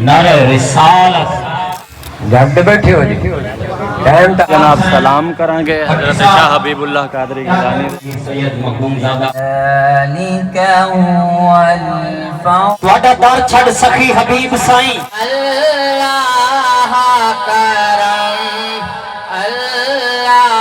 نعرہ رسالت جب بیٹھے ہو جی ٹائم تک جناب سلام کریں گے حضرت شاہ حبیب اللہ قادری گیلانی سید مقبول زادہ ذلك هو الفضل تواڈا در چھڑ سخی حبیب سائیں اللہ کرم اللہ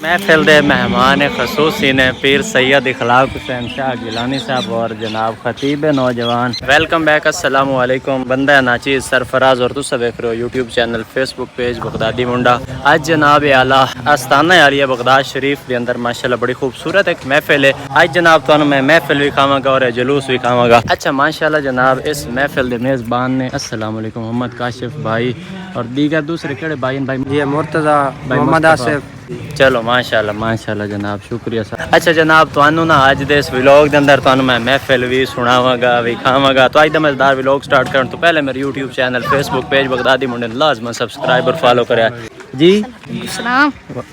محفل دے مہمان خصوصی نے پیر سید اخلاق حسین شاہ گیلانی صاحب اور جناب خطیب نوجوان ویلکم بیک السلام علیکم بندہ ناچیز سرفراز اور تسا دیکھ رہے ہو یوٹیوب چینل فیس بک پیج بغدادی منڈا اج جناب اعلیٰ آستانہ عالیہ بغداد شریف دے اندر ماشاءاللہ بڑی خوبصورت ایک محفل ہے اج جناب تو میں محفل بھی کھاواں گا اور جلوس بھی کھاواں گا اچھا ماشاءاللہ جناب اس محفل دے میزبان نے السلام علیکم محمد کاشف بھائی اور دیگر دوسرے کڑے بھائی یہ مرتضی محمد آصف چلو ماشاءاللہ جناب شکریہ سر اچھا جناب تانوں نا اج دے اس ولاگ دے اندر تانوں میں محفل بھی سناواں گا بھی کھاواں گا تو اج دا مزیدار ولاگ سٹارٹ کرن تو پہلے میرے یوٹیوب چینل فیس بک پیج بغدادی منڈے لازم سبسکرائب اور فالو کریا جی سلام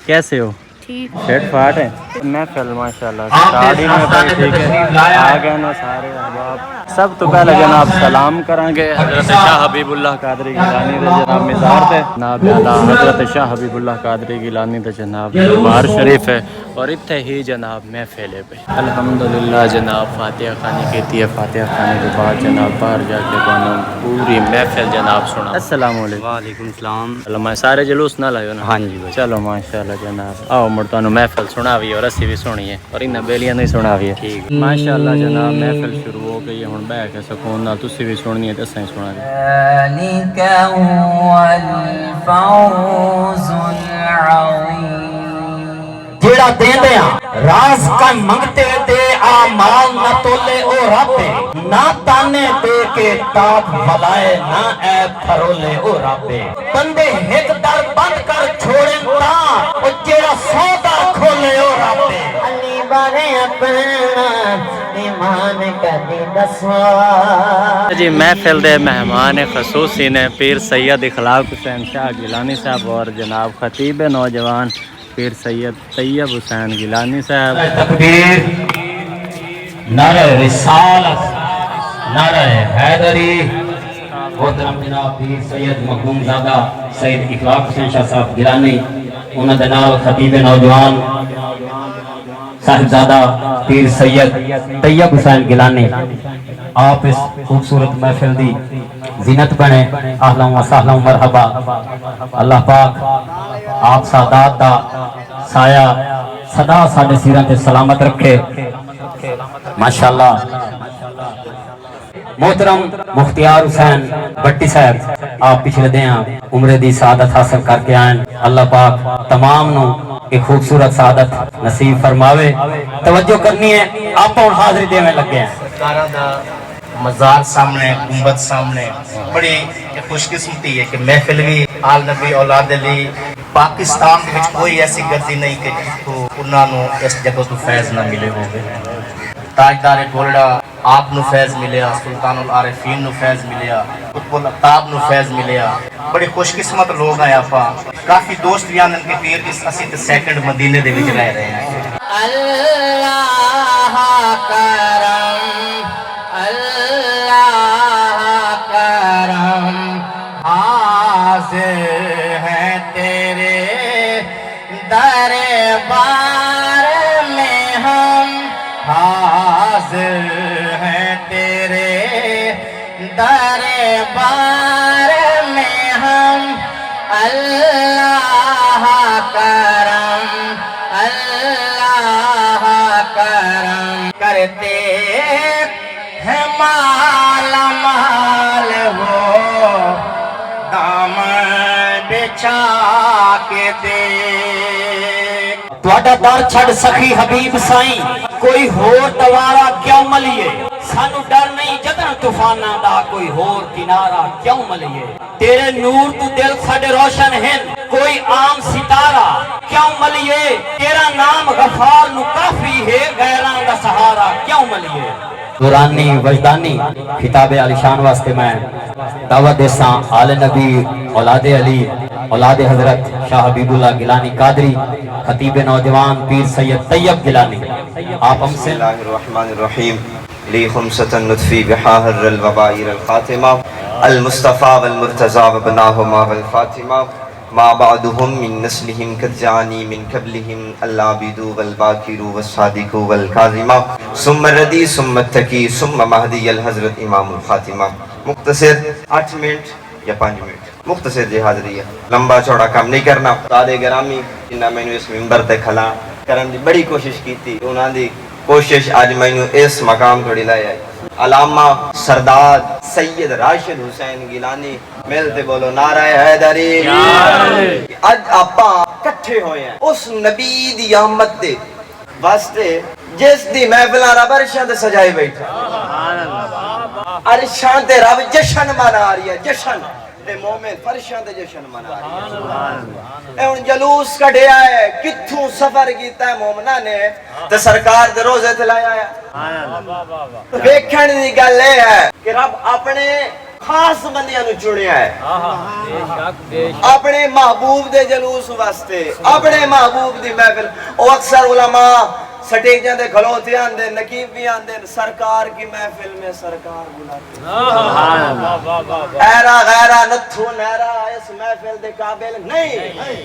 کیسے ہو ٹھیک فٹ فاٹ ہے محفل ماشاءاللہ سٹارٹ میں ٹھیک ہے آ گئے نا سارے احباب سب تو پہلے جناب سلام کریں گے حضرت شاہ حبیب اللہ قادری گیلانی دے جناب مزار تے جناب اعلیٰ حضرت شاہ حبیب اللہ قادری گیلانی دے جناب دربار شریف ہے اور اتنے ہی جناب محفل ہے پہ الحمدللہ جناب فاتحہ خانی کہتی ہے فاتحہ خانی کے بعد جناب باہر جا کے بانو پوری محفل جناب سنا السلام علیکم وعلیکم السلام چلو میں سارے جلوس نہ لائیو نا ہاں جی بھائی چلو ماشاءاللہ جناب آؤ مڑتانو محفل سنا بھی اور اسی بھی سنی ہے اور انہیں بیلیاں نہیں سنا بھی ہے ٹھیک ماشاءاللہ جناب محفل شروع ہو گئی ہے ہن بیٹھ کے سکون نال تسی بھی سننی ہے تے اسیں سنا دے ذلك هو الفوز العظیم جیڑا دیندے ہاں راز کا منگتے دے آمال نہ تولے او رابے نہ تانے دے کے تاب ملائے نہ عیب پھرولے او رابے بندے ہک در بند کر چھوڑیں تا او جیڑا سودا کھولے او رابے علی بارے اپنا ایمان کدی دسوا جی محفل دے مہمان خصوصی نے پیر سید اخلاق حسین شاہ گیلانی صاحب اور جناب خطیب نوجوان پیر سید طیب حسین گیلانی صاحب تکبیر نعرہ رسالت نعرہ حیدری محترم جناب پیر سید مقبول زادہ سید اخلاق حسین شاہ صاحب گیلانی انہاں دے نال خطیب نوجوان صاحبزادہ پیر سید طیب حسین گیلانی آپ اس خوبصورت محفل دی زینت بنے اہلا و سہلا مرحبا اللہ پاک آپ سادات دا سایہ صدا ساڈے سیراں تے سلامت رکھے ماشاءاللہ محترم مختیار حسین بٹی صاحب آپ پچھلے دیاں عمرے دی سعادت حاصل کر کے آئیں اللہ پاک تمام نو ایک خوبصورت سعادت نصیب فرماوے توجہ کرنی ہے آپ ہن حاضری دیویں لگے ہیں سرکاراں دا مزار سامنے گنبد سامنے بڑی خوش قسمتی ہے کہ محفل بھی آل نبی اولاد علی پاکستان دے وچ کوئی ایسی گردی نہیں کہ جتھوں انہاں نو اس جگہ تو فیض نہ ملے ہوگے تاجدار گولڈا آپ نو فیض ملیا سلطان العارفین نو فیض ملیا قطب الاقطاب نو فیض ملیا بڑی خوش قسمت لوگ ہیں آپا کافی دوست بھی آنن کے پیر اس اسی تے سیکنڈ مدینے دے وچ رہ رہے ہیں اللہ کرم اللہ کرم حاضر ہیں تیرے دربار میں ہم حاضر ہیں تیرے دربار میں ہم اللہ کرم اللہ کرم کرتے ہیں مالا مال ہو دامن بچھا کے دے تواڈا در چھڑ سخی حبیب سائیں کوئی ہور دوارا کیوں ملیے سانو ڈر نہیں جدن طوفاناں دا کوئی ہور کنارہ کیوں ملیے تیرے نور تو دل ساڈے روشن ہیں کوئی عام ستارہ کیوں ملیے تیرا نام غفار نو کافی ہے غیراں دا سہارا کیوں ملیے دورانی وجدانی خطاب علی شان واسطے میں دعوت دیساں آل نبی اولاد علی اولاد حضرت شاہ حبیب اللہ گیلانی قادری خطیب نوجوان پیر سید طیب گیلانی آپ ہم سے بسم اللہ الرحمن الرحیم لي خمسة النطفي بحاهر الوبائر الخاتمة المصطفى والمرتضى وابناهما والفاطمة ما بعدهم من نسلهم كالجاني من قبلهم العابد والباكر والصادق والكاظمة ثم الردي ثم التقي ثم مہدی الحضرت امام الخاتمہ. مختصر 8 منٹ یا 5 منٹ مختصر جی حاضری ہے, لمبا چوڑا کام نہیں کرنا. استاد گرامی جنہاں میں نے اس ممبر تے کھلا کرن دی بڑی کوشش کی تھی, انہاں دی کوشش اج میں نے اس مقام تھوڑی لایا ہے. علامہ سردار سید راشد حسین گیلانی ملتے بولو نعرہ حیدری. اج آپا کٹھے ہوئے ہیں اس نبی دی آمد دے واسطے جس دی محفلاں رب عرشاں تے سجائے بیٹھا. عرشاں تے رب جشن منا رہی ہے, جشن تے مومن فرشاں تے جشن منا رہی ہے. اے ہن جلوس کڈیا ہے, کتھوں سفر کیتا ہے مومناں نے تے سرکار دے روزے تے لایا ہے. ویکھن دی گل اے ہے کہ رب اپنے خاص بندیاں نو چنیا ہے اپنے محبوب دے جلوس واسطے, اپنے محبوب دی محفل. او اکثر علماء سٹیجاں دے کھلوتے آندے, نقیب بھی آندے, سرکار کی محفل میں سرکار بلاتے. ایرا غیرا نتھو نیرا اس محفل دے قابل نہیں,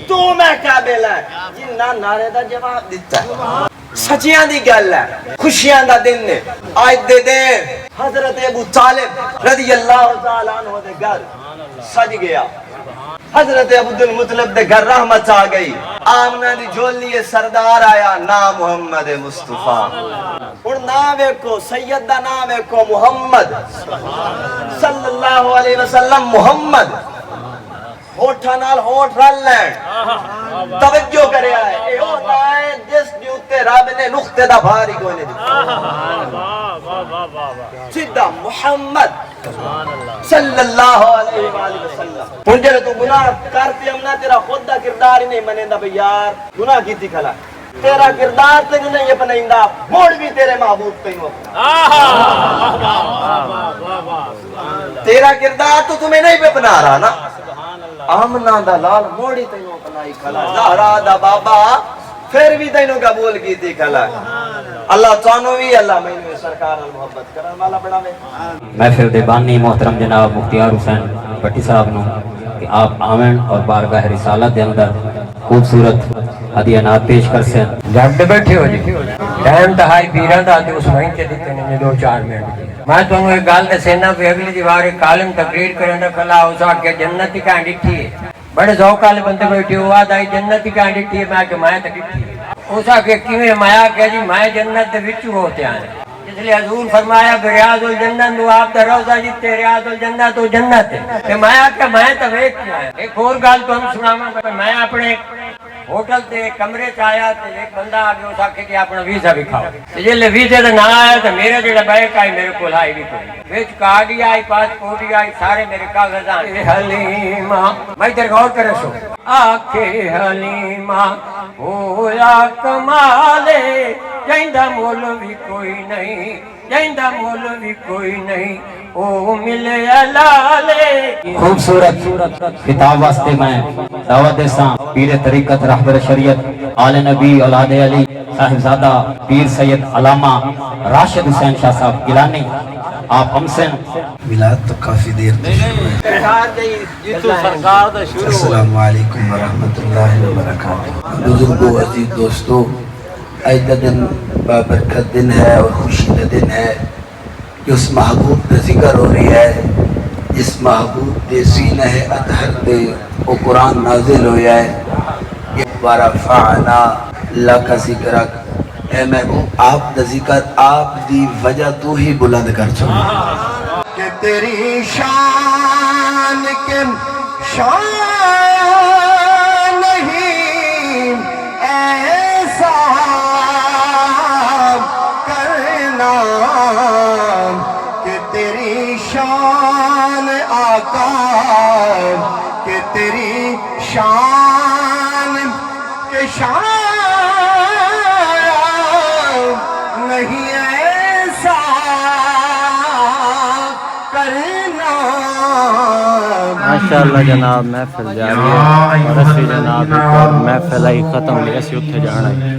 تو میں قابل ہے جنہ نعرے دا جواب دیتا ہے. سچیاں دی گل ہے, خوشیاں دا دن نے. آج دے دن حضرت ابو طالب رضی اللہ تعالیٰ عنہ دے گھر سج گیا. حضرت عبد المطلب دے گھر رحمت آ گئی. آمنہ دی جھولی سردار آیا, نام محمد مصطفیٰ. اور نام ویکھو, سید دا نام ویکھو محمد صلی اللہ علیہ وسلم. محمد ہوٹھا نال ہوٹھ رل لین, توجہ کرے آئے. اے ہوتا ہے جس دی اتے رب نے نقطے دا بھاری کوئی نہیں دیتا. سیدھا محمد صلی اللہ علیہ وآلہ وسلم. ہن جڑے تو گناہ کرتے ہم نہ, تیرا خود دا کردار ہی نہیں منیندا بھئی یار گناہ کیتی کھلا. تیرا کردار تینوں نہیں اپنائیندا, موڑ بھی تیرے محبوب تینوں اپنا. تیرا کردار تو تمہیں نہیں اپنا رہا نا. آمنہ دا لال موڑی تینوں اپنائی کھلا, زہرا دا بابا پھر بھی تینوں قبول کیتی کھلا. اللہ تانوں بھی اللہ میں نے سرکار محبت کرن والا بناوے. محفل دے بانی محترم جناب مختیار حسین بٹی صاحب نو کہ آپ آمن اور بارگاہ رسالت دے اندر خوبصورت ہدیہ نات پیش کر سیں. جب بیٹھے ہو جی ٹائم تو ہائی پیران دا تے اس وہیں تے دیتے نے 2-4 منٹ. میں تانوں ایک گل دسینا کہ اگلی دیوار ایک عالم تقریر کرن دا کلا اس آکھیا جنت ہی کہاں ڈٹھی ہے. بڑے ذوق والے بندے بیٹھے ہو, آ دائی جنت ہی کہاں ڈٹھی ہے. میں کہ میں تے ڈٹھی ہے. اس آکھیا کیویں؟ میں کہ جی میں جنت دے وچ ہوتے ہیں. اس لیے حضور فرمایا ریاض الجنت نو آپ دا روضہ جتے ریاض الجنت تو جنت ہے. تے میں آکھیا میں تے ویکھ کے آیا. ایک اور گل تانوں سناواں. میں اپنے ہوٹل تے کمرے چ آیا تے ایک بندہ آ گیا, اس آکھے کہ اپنا ویزا دکھاؤ. تے جے ویزے دا نہ آیا تے میرا جڑا بیک آئی میرے کول آئی بھی کوئی, وچ کارڈ ہی آئی, پاسپورٹ ہی آئی, سارے میرے کاغذات. حلیمہ میں ادھر غور کرے سو, آکھے حلیمہ ہویا کمالے جیندا مول بھی کوئی نہیں, جیندا مول بھی کوئی نہیں, او ملے لالے. خوبصورت کتاب واسطے میں دعوت دیساں پیر طریقت رہبر شریعت آل نبی اولاد علی صاحبزادہ پیر سید علامہ راشد حسین شاہ صاحب گیلانی. آپ ہم سے میلاد تو کافی دیر تک السلام علیکم ورحمۃ اللہ وبرکاتہ. بزرگوں, عزیز دوستو, آج کا دن بابرکت دن ہے اور خوشی کا دن ہے کہ اس محبوب کا ذکر ہو رہی ہے. اس محبوب دے سینہ اطہر دے وہ قرآن نازل ہویا ہے. ورفعنا لک ذکرک, اے محبوب آپ دا ذکر آپ دی وجہ تو ہی بلند کر چھوڑا کہ تیری شان کے شان نہیں ایسا کرنا کہ تیری شان آقا, کہ تیری شان کے شان نہیں ایسا کرنا. ماشاءاللہ جناب محفل جاری ہے اور اسی جناب محفل ہی ختم ہوئی, اسی اتھے جانا ہے.